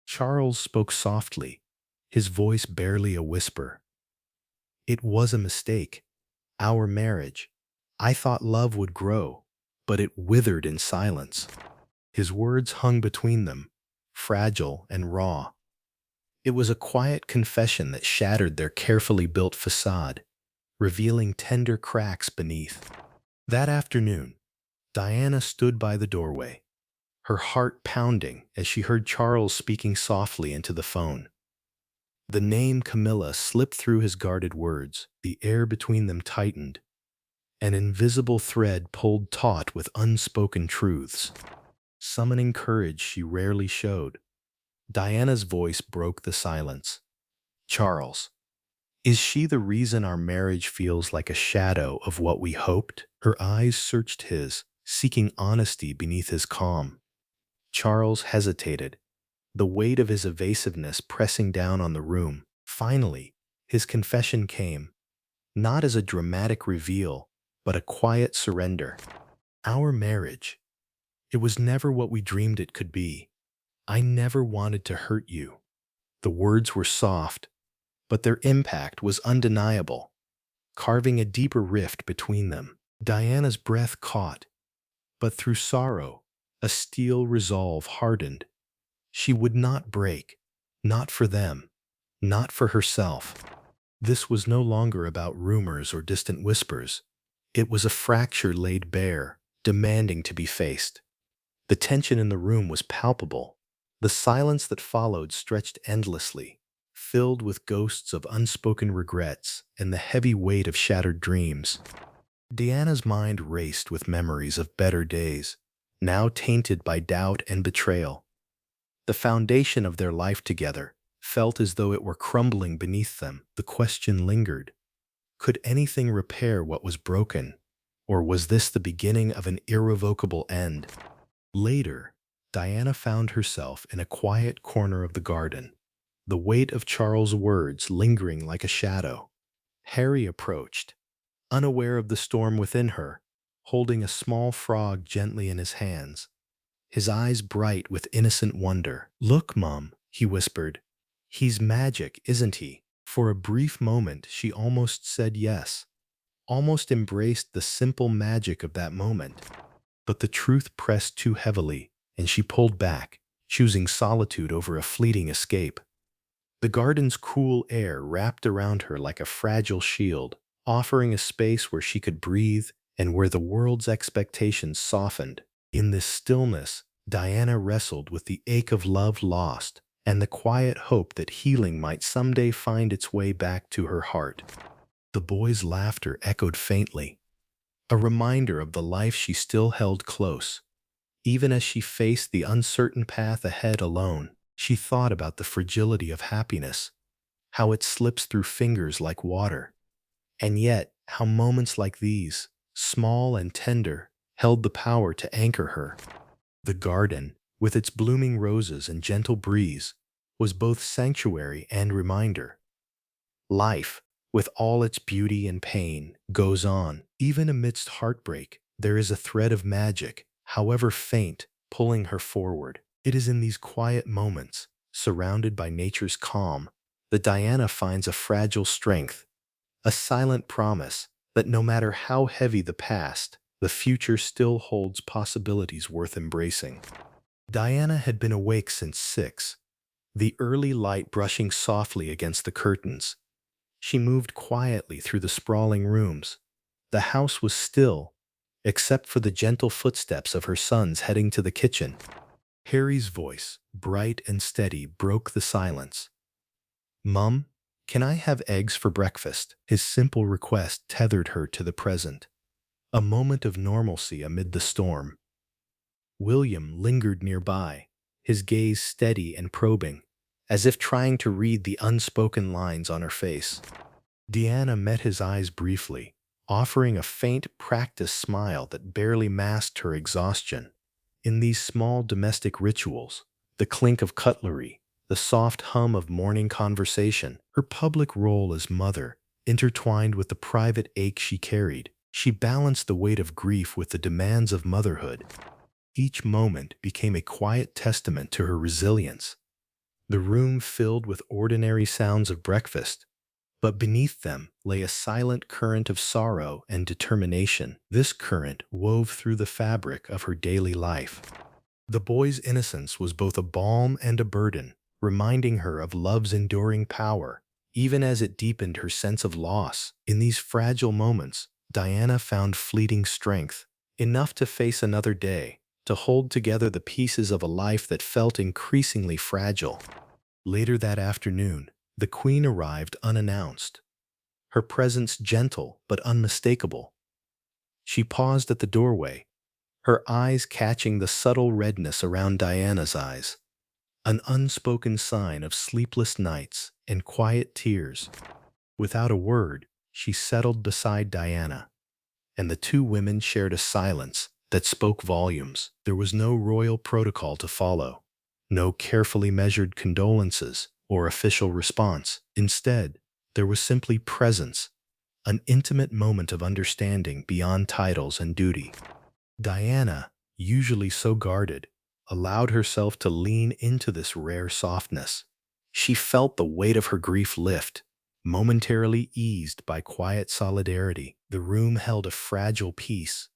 Charles spoke softly, his voice barely a whisper. It was a mistake. Our marriage. I thought love would grow, but it withered in silence. His words hung between them, fragile and raw. It was a quiet confession that shattered their carefully built facade, revealing tender cracks beneath. That afternoon, Diana stood by the doorway, her heart pounding as she heard Charles speaking softly into the phone. The name Camilla slipped through his guarded words, the air between them tightened. An invisible thread pulled taut with unspoken truths. Summoning courage she rarely showed, Diana's voice broke the silence. Charles, is she the reason our marriage feels like a shadow of what we hoped? Her eyes searched his, seeking honesty beneath his calm. Charles hesitated, the weight of his evasiveness pressing down on the room. Finally, his confession came, not as a dramatic reveal, but a quiet surrender. Our marriage. It was never what we dreamed it could be. I never wanted to hurt you. The words were soft, but their impact was undeniable, carving a deeper rift between them. Diana's breath caught, but through sorrow, a steel resolve hardened. She would not break, not for them, not for herself. This was no longer about rumors or distant whispers. It was a fracture laid bare, demanding to be faced. The tension in the room was palpable. The silence that followed stretched endlessly, filled with ghosts of unspoken regrets and the heavy weight of shattered dreams. Diana's mind raced with memories of better days, now tainted by doubt and betrayal. The foundation of their life together felt as though it were crumbling beneath them. The question lingered. Could anything repair what was broken, or was this the beginning of an irrevocable end? Later, Diana found herself in a quiet corner of the garden, the weight of Charles' words lingering like a shadow. Harry approached, unaware of the storm within her, holding a small frog gently in his hands, his eyes bright with innocent wonder. "Look, Mum," he whispered. "He's magic, isn't he?" For a brief moment, she almost said yes, almost embraced the simple magic of that moment. But the truth pressed too heavily, and she pulled back, choosing solitude over a fleeting escape. The garden's cool air wrapped around her like a fragile shield, offering a space where she could breathe and where the world's expectations softened. In this stillness, Diana wrestled with the ache of love lost and the quiet hope that healing might someday find its way back to her heart. The boy's laughter echoed faintly, a reminder of the life she still held close. Even as she faced the uncertain path ahead alone, she thought about the fragility of happiness, how it slips through fingers like water, and yet how moments like these, small and tender, held the power to anchor her. The garden, with its blooming roses and gentle breeze, was both sanctuary and reminder. Life, with all its beauty and pain, goes on. Even amidst heartbreak, there is a thread of magic, however faint, pulling her forward. It is in these quiet moments, surrounded by nature's calm, that Diana finds a fragile strength, a silent promise that no matter how heavy the past, the future still holds possibilities worth embracing. Diana had been awake since 6, the early light brushing softly against the curtains. She moved quietly through the sprawling rooms. The house was still, except for the gentle footsteps of her sons heading to the kitchen. Harry's voice, bright and steady, broke the silence. "Mum, can I have eggs for breakfast?" His simple request tethered her to the present, a moment of normalcy amid the storm. William lingered nearby, his gaze steady and probing, as if trying to read the unspoken lines on her face. Diana met his eyes briefly, offering a faint, practiced smile that barely masked her exhaustion. In these small domestic rituals, the clink of cutlery, the soft hum of morning conversation, her public role as mother, intertwined with the private ache she carried, she balanced the weight of grief with the demands of motherhood. Each moment became a quiet testament to her resilience. The room filled with ordinary sounds of breakfast, but beneath them lay a silent current of sorrow and determination. This current wove through the fabric of her daily life. The boy's innocence was both a balm and a burden, reminding her of love's enduring power, even as it deepened her sense of loss. In these fragile moments, Diana found fleeting strength, enough to face another day, to hold together the pieces of a life that felt increasingly fragile. Later that afternoon, the queen arrived unannounced, her presence gentle but unmistakable. She paused at the doorway, her eyes catching the subtle redness around Diana's eyes, an unspoken sign of sleepless nights and quiet tears. Without a word, she settled beside Diana, and the two women shared a silence that spoke volumes. There was no royal protocol to follow, no carefully measured condolences or official response. Instead, there was simply presence, an intimate moment of understanding beyond titles and duty. Diana, usually so guarded, allowed herself to lean into this rare softness. She felt the weight of her grief lift, momentarily eased by quiet solidarity. The room held a fragile peace,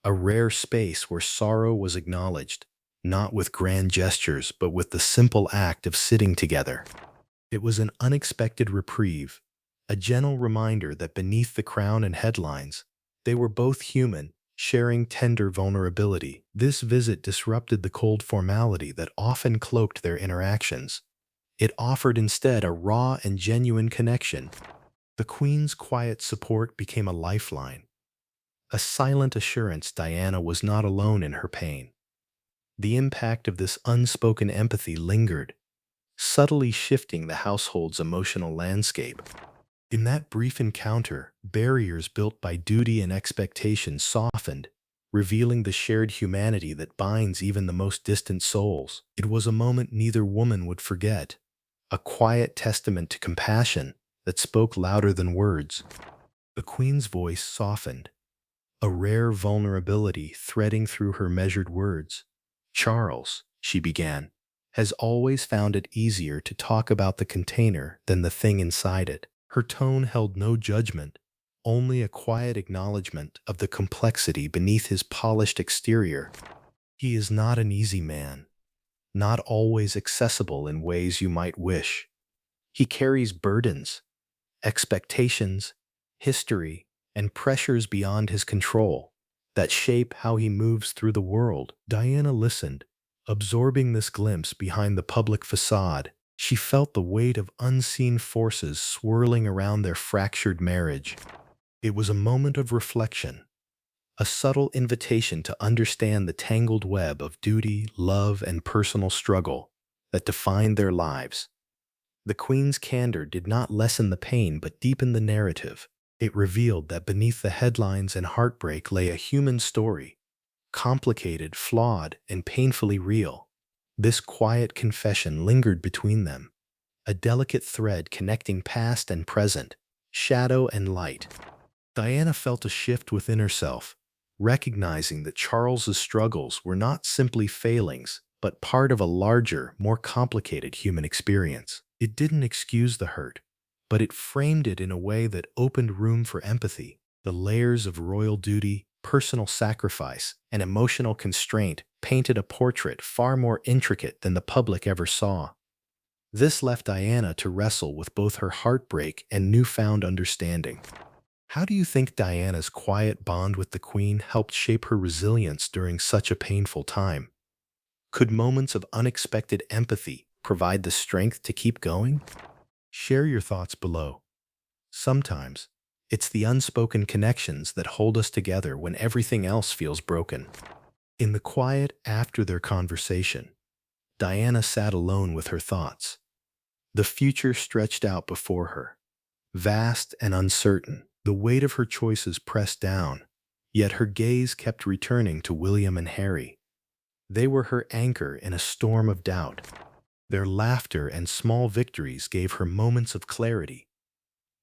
a rare space where sorrow was acknowledged, not with grand gestures, but with the simple act of sitting together. It was an unexpected reprieve, a gentle reminder that beneath the crown and headlines, they were both human, sharing tender vulnerability. This visit disrupted the cold formality that often cloaked their interactions. It offered instead a raw and genuine connection. The Queen's quiet support became a lifeline, a silent assurance Diana was not alone in her pain. The impact of this unspoken empathy lingered, subtly shifting the household's emotional landscape. In that brief encounter, barriers built by duty and expectation softened, revealing the shared humanity that binds even the most distant souls. It was a moment neither woman would forget, a quiet testament to compassion that spoke louder than words. The Queen's voice softened, a rare vulnerability threading through her measured words. "Charles," she began, "has always found it easier to talk about the container than the thing inside it." Her tone held no judgment, only a quiet acknowledgement of the complexity beneath his polished exterior. "He is not an easy man, not always accessible in ways you might wish. He carries burdens, expectations, history, and pressures beyond his control that shape how he moves through the world." Diana listened, absorbing this glimpse behind the public facade. She felt the weight of unseen forces swirling around their fractured marriage. It was a moment of reflection, a subtle invitation to understand the tangled web of duty, love, and personal struggle that defined their lives. The Queen's candor did not lessen the pain but deepened the narrative. It revealed that beneath the headlines and heartbreak lay a human story, complicated, flawed, and painfully real. This quiet confession lingered between them, a delicate thread connecting past and present, shadow and light. Diana felt a shift within herself, recognizing that Charles's struggles were not simply failings, but part of a larger, more complicated human experience. It didn't excuse the hurt, but it framed it in a way that opened room for empathy. The layers of royal duty, personal sacrifice, and emotional constraint painted a portrait far more intricate than the public ever saw. This left Diana to wrestle with both her heartbreak and newfound understanding. How do you think Diana's quiet bond with the Queen helped shape her resilience during such a painful time? Could moments of unexpected empathy provide the strength to keep going? Share your thoughts below. Sometimes, it's the unspoken connections that hold us together when everything else feels broken. In the quiet after their conversation, Diana sat alone with her thoughts. The future stretched out before her, vast and uncertain. The weight of her choices pressed down, yet her gaze kept returning to William and Harry. They were her anchor in a storm of doubt. Their laughter and small victories gave her moments of clarity.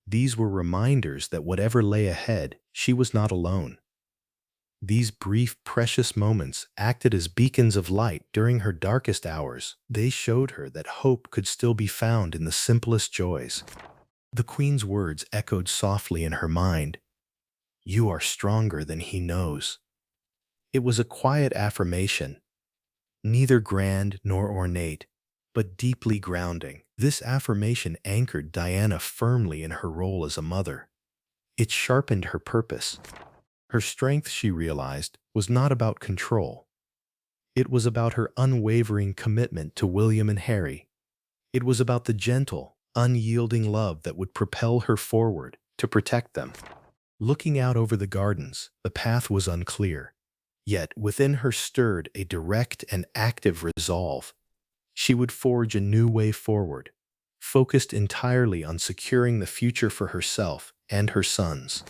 These were reminders that whatever lay ahead, she was not alone. These brief, precious moments acted as beacons of light during her darkest hours. They showed her that hope could still be found in the simplest joys. The Queen's words echoed softly in her mind. "You are stronger than he knows." It was a quiet affirmation, neither grand nor ornate, but deeply grounding. This affirmation anchored Diana firmly in her role as a mother. It sharpened her purpose. Her strength, she realized, was not about control. It was about her unwavering commitment to William and Harry. It was about the gentle, unyielding love that would propel her forward to protect them. Looking out over the gardens, the path was unclear. Yet within her stirred a direct and active resolve. She would forge a new way forward, focused entirely on securing the future for herself and her sons.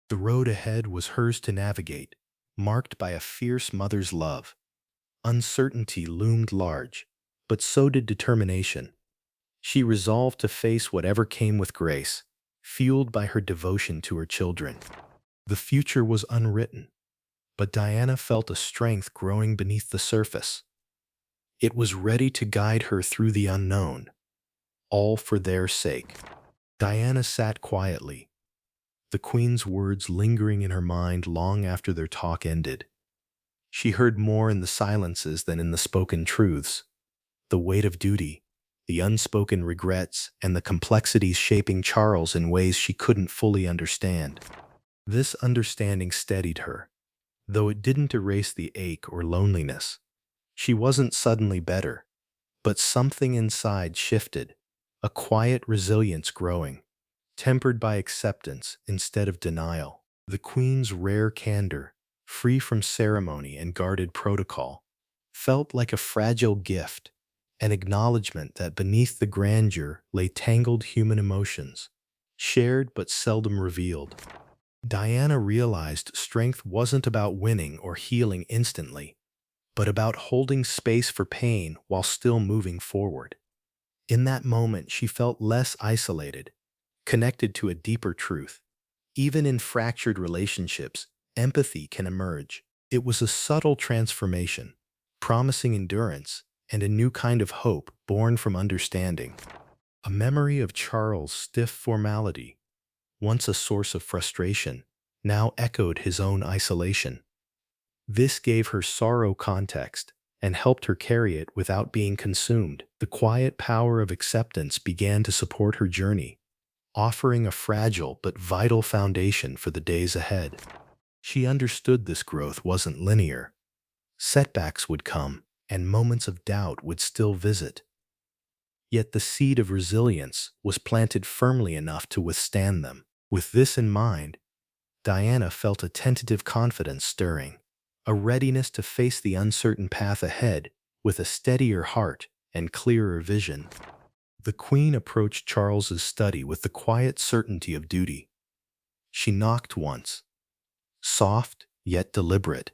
The road ahead was hers to navigate, marked by a fierce mother's love. Uncertainty loomed large, but so did determination. She resolved to face whatever came with grace, fueled by her devotion to her children. The future was unwritten, but Diana felt a strength growing beneath the surface. It was ready to guide her through the unknown, all for their sake. Diana sat quietly, the Queen's words lingering in her mind long after their talk ended. She heard more in the silences than in the spoken truths. The weight of duty, the unspoken regrets, and the complexities shaping Charles in ways she couldn't fully understand. This understanding steadied her, though it didn't erase the ache or loneliness. She wasn't suddenly better, but something inside shifted, a quiet resilience growing, tempered by acceptance instead of denial. The Queen's rare candor, free from ceremony and guarded protocol, felt like a fragile gift, an acknowledgement that beneath the grandeur lay tangled human emotions, shared but seldom revealed. Diana realized strength wasn't about winning or healing instantly, but about holding space for pain while still moving forward. In that moment, she felt less isolated, connected to a deeper truth. Even in fractured relationships, empathy can emerge. It was a subtle transformation, promising endurance and a new kind of hope born from understanding. A memory of Charles' stiff formality, once a source of frustration, now echoed his own isolation. This gave her sorrow context and helped her carry it without being consumed. The quiet power of acceptance began to support her journey, offering a fragile but vital foundation for the days ahead. She understood this growth wasn't linear. Setbacks would come, and moments of doubt would still visit. Yet the seed of resilience was planted firmly enough to withstand them. With this in mind, Diana felt a tentative confidence stirring, a readiness to face the uncertain path ahead with a steadier heart and clearer vision. The Queen approached Charles's study with the quiet certainty of duty. She knocked once, soft yet deliberate,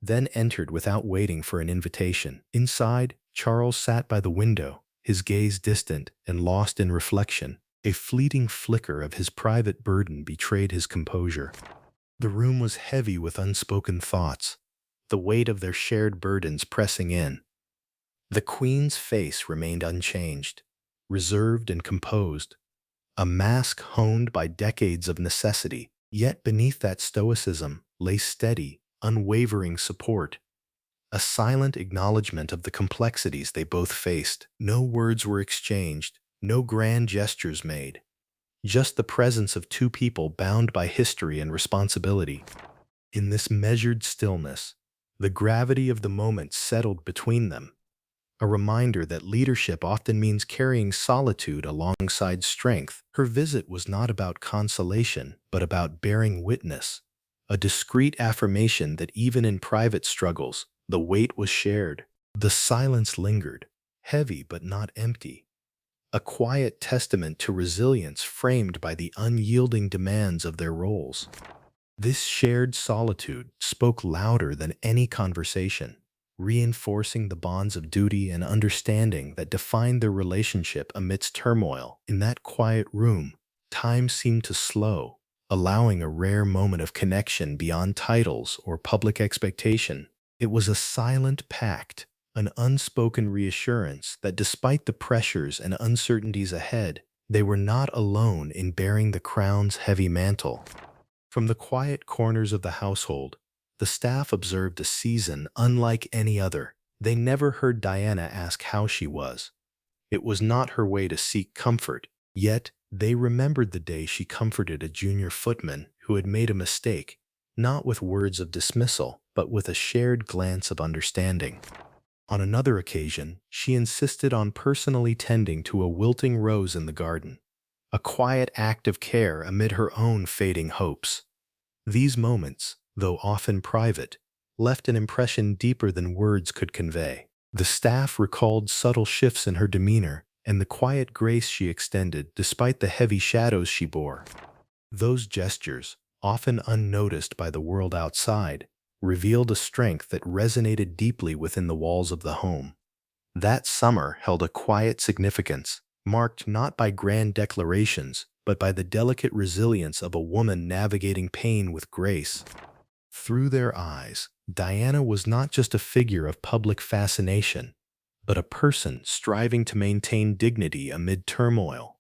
then entered without waiting for an invitation. Inside, Charles sat by the window, his gaze distant and lost in reflection. A fleeting flicker of his private burden betrayed his composure. The room was heavy with unspoken thoughts, the weight of their shared burdens pressing in. The Queen's face remained unchanged, reserved and composed, a mask honed by decades of necessity. Yet beneath that stoicism lay steady, unwavering support, a silent acknowledgement of the complexities they both faced. No words were exchanged, no grand gestures made, just the presence of two people bound by history and responsibility. In this measured stillness, the gravity of the moment settled between them, a reminder that leadership often means carrying solitude alongside strength. Her visit was not about consolation, but about bearing witness, a discreet affirmation that even in private struggles, the weight was shared. The silence lingered, heavy but not empty, a quiet testament to resilience framed by the unyielding demands of their roles. This shared solitude spoke louder than any conversation, reinforcing the bonds of duty and understanding that defined their relationship amidst turmoil. In that quiet room, time seemed to slow, allowing a rare moment of connection beyond titles or public expectation. It was a silent pact, an unspoken reassurance that despite the pressures and uncertainties ahead, they were not alone in bearing the crown's heavy mantle. From the quiet corners of the household, the staff observed a season unlike any other. They never heard Diana ask how she was. It was not her way to seek comfort, yet they remembered the day she comforted a junior footman who had made a mistake, not with words of dismissal, but with a shared glance of understanding. On another occasion, she insisted on personally tending to a wilting rose in the garden, a quiet act of care amid her own fading hopes. These moments, though often private, left an impression deeper than words could convey. The staff recalled subtle shifts in her demeanor and the quiet grace she extended despite the heavy shadows she bore. Those gestures, often unnoticed by the world outside, revealed a strength that resonated deeply within the walls of the home. That summer held a quiet significance, marked not by grand declarations, but by the delicate resilience of a woman navigating pain with grace. Through their eyes, Diana was not just a figure of public fascination, but a person striving to maintain dignity amid turmoil.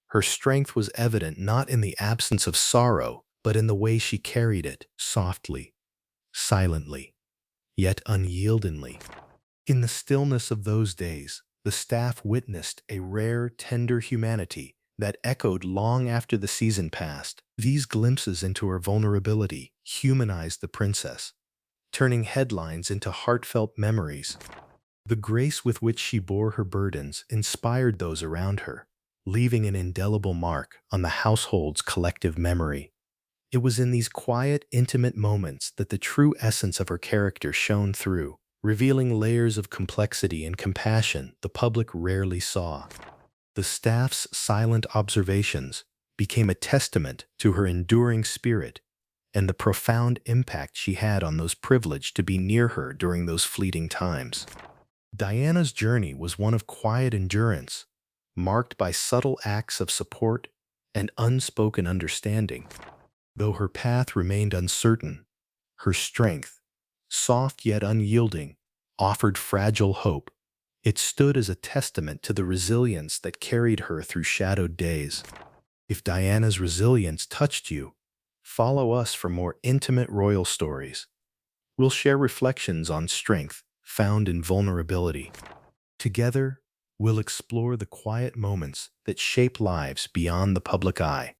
Her strength was evident not in the absence of sorrow, but in the way she carried it, softly, silently, yet unyieldingly. In the stillness of those days, the staff witnessed a rare, tender humanity that echoed long after the season passed. These glimpses into her vulnerability humanized the princess, turning headlines into heartfelt memories. The grace with which she bore her burdens inspired those around her, leaving an indelible mark on the household's collective memory. It was in these quiet, intimate moments that the true essence of her character shone through, revealing layers of complexity and compassion the public rarely saw. The staff's silent observations became a testament to her enduring spirit and the profound impact she had on those privileged to be near her during those fleeting times. Diana's journey was one of quiet endurance, marked by subtle acts of support and unspoken understanding. Though her path remained uncertain, her strength, soft yet unyielding, offered fragile hope. It stood as a testament to the resilience that carried her through shadowed days. If Diana's resilience touched you, follow us for more intimate royal stories. We'll share reflections on strength found in vulnerability. Together, we'll explore the quiet moments that shape lives beyond the public eye.